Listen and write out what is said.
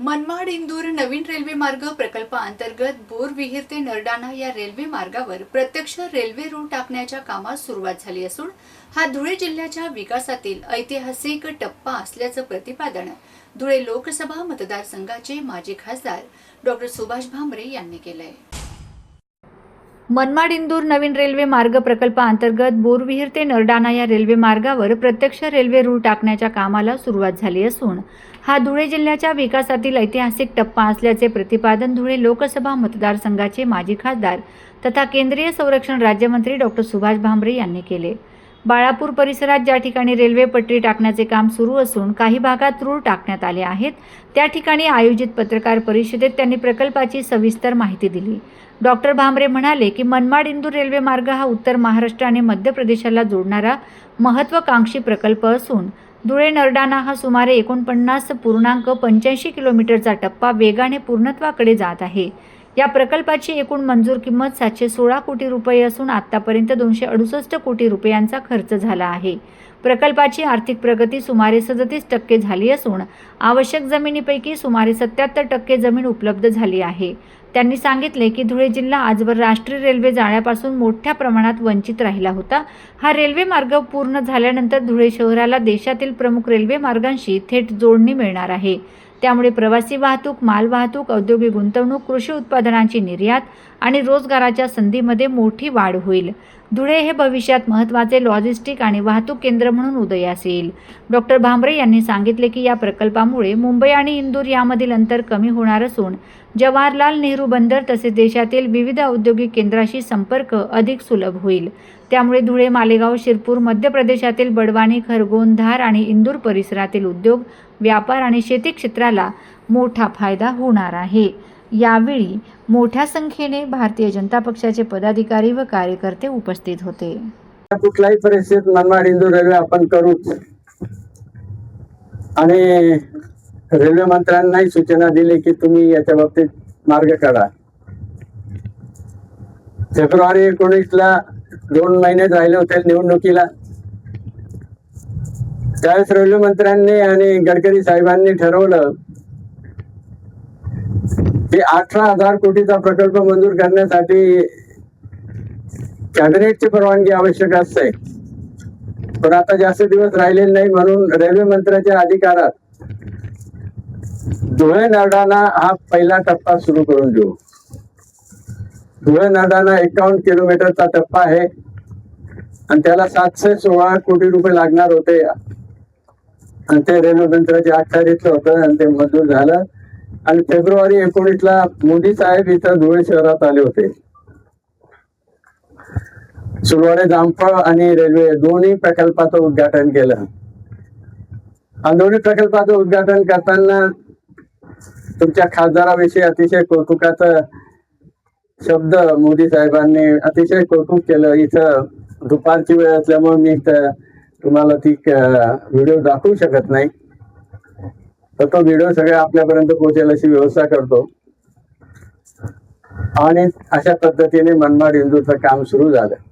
मनमाड इंदूर नवीन railway मार्ग प्रकल्पाअंतर्गत बोरविहीर ते नरडाणा या रेल्वे मार्गावर प्रत्यक्ष रेल्वे रूळ टाकण्याच्या कामास सुरुवात झाली असून हा धुळे जिल्ह्याच्या विकासातील ऐतिहासिक टप्पा असल्याचं प्रतिपादन धुळे लोकसभा मतदारसंघाचे माजी खासदार डॉ. सुभाष भामरे यांनी केलंय। मनमाड इंदूर नवीन रेल्वे मार्ग प्रकल्पाअंतर्गत बोरविहीर ते नरडाणा या रेल्वे मार्गावर प्रत्यक्ष रेल्वे रूळ टाकण्याच्या कामाला सुरुवात झाली असून हा धुळे जिल्ह्याच्या विकासातील ऐतिहासिक टप्पा असल्याचे प्रतिपादन धुळे लोकसभा मतदारसंघाचे माजी खासदार तथा केंद्रीय संरक्षण राज्यमंत्री डॉ. सुभाष भामरे यांनी केले। बाळापूर परिसरात ज्या ठिकाणी रेल्वे पटरी टाकण्याचे काम सुरू असून काही भागात रूळ टाकण्यात आले आहेत त्या ठिकाणी आयोजित पत्रकार परिषदेत त्यांनी प्रकल्पाची सविस्तर माहिती दिली। डॉ. भामरे म्हणाले की मनमाड इंदूर रेल्वे मार्ग हा उत्तर महाराष्ट्र आणि मध्य प्रदेशाला जोडणारा महत्त्वाकांक्षी प्रकल्प असून धुळे नरडाणा हा सुमारे 49.85 किलोमीटरचा टप्पा वेगाने पूर्णत्वाकडे जात आहे। या प्रकल्पाची एकूण मंजूर किंमत 716 कोटी रुपये असून आतापर्यंत 268 कोटी रुपयांचा खर्च झाला आहे। प्रकल्पाची आर्थिक प्रगती सुमारे 37% झाली असून आवश्यक जमिनीपैकी सुमारे 77% जमीन उपलब्ध झाली आहे। त्यांनी सांगितले की धुळे जिल्हा आजवर राष्ट्रीय रेल्वे जाळ्यापासून मोठ्या प्रमाणात वंचित राहिला होता। हा रेल्वे मार्ग पूर्ण झाल्यानंतर धुळे शहराला देशातील प्रमुख रेल्वे मार्गांशी थेट जोडणी मिळणार आहे। त्यामुळे प्रवासी वाहतूक, माल वाहतूक, औद्योगिक गुंतवणूक, कृषी उत्पादनांची निर्यात आणि रोजगाराच्या संधीमध्ये मोठी वाढ होईल। धुळे हे भविष्यात महत्त्वाचे लॉजिस्टिक आणि वाहतूक केंद्र म्हणून उदयास येईल। डॉ. भामरे यांनी सांगितले की या प्रकल्पामुळे मुंबई आणि इंदूर यामधील अंतर कमी होणार असून जवाहरलाल नेहरू बंदर तसेच देशातील विविध औद्योगिक केंद्राशी संपर्क अधिक सुलभ होईल। त्यामुळे धुळे, मालेगाव, शिरपूर, मध्य प्रदेशातील बडवानी, खरगोन, धार आणि इंदूर परिसरातील उद्योग, व्यापार आणि शेती क्षेत्राला मोठा फायदा होणार आहे। यावेळी मोठ्या संख्येने भारतीय जनता पक्षाचे पदाधिकारी व कार्यकर्ते उपस्थित होते। कुठल्याही परिस्थितीत मनमाड इंदूर रेल्वे आपण करूच आणि रेल्वे मंत्र्यांनाही सूचना दिली की तुम्ही याच्या बाबतीत मार्ग काढा। फेब्रुवारी 19ला 2 महिने राहिले होते निवडणुकीला, त्यावेळेस रेल्वे मंत्र्यांनी आणि गडकरी साहेबांनी ठरवलं की 18,000 कोटीचा प्रकल्प मंजूर करण्यासाठी कॅबिनेटची परवानगी आवश्यक असते। पण आता जास्त दिवस राहिलेले नाही म्हणून रेल्वे मंत्र्याच्या अधिकारात धुळे नरडाणा हा पहिला टप्पा सुरू करून देऊ। धुळे नरडाणा 51 किलोमीटरचा टप्पा आहे आणि त्याला 716 कोटी रुपये लागणार होते आणि ते रेल्वे मंत्र्याच्या अखत्यारीतलं होतं आणि ते मंजूर झालं। आणि फेब्रुवारी 19ला मोदी साहेब इथं धुळे शहरात आले होते। सुलवाडे जामफळ आणि रेल्वे दोन्ही प्रकल्पाचं उद्घाटन केलं आणि दोन्ही प्रकल्पाचं उद्घाटन करताना तुमच्या खासदाराविषयी अतिशय कौतुकाचा शब्द मोदी साहेबांनी अतिशय कौतुक केलं। इथं दुपारची वेळ असल्यामुळे मी तुम्हाला ती व्हिडिओ दाखवू शकत नाही, तर तो व्हिडिओ सगळ्या आपल्यापर्यंत पोहोचेल अशी व्यवस्था करतो। आणि अशा पद्धतीने मनमाड इंदूरचं काम सुरू झालं।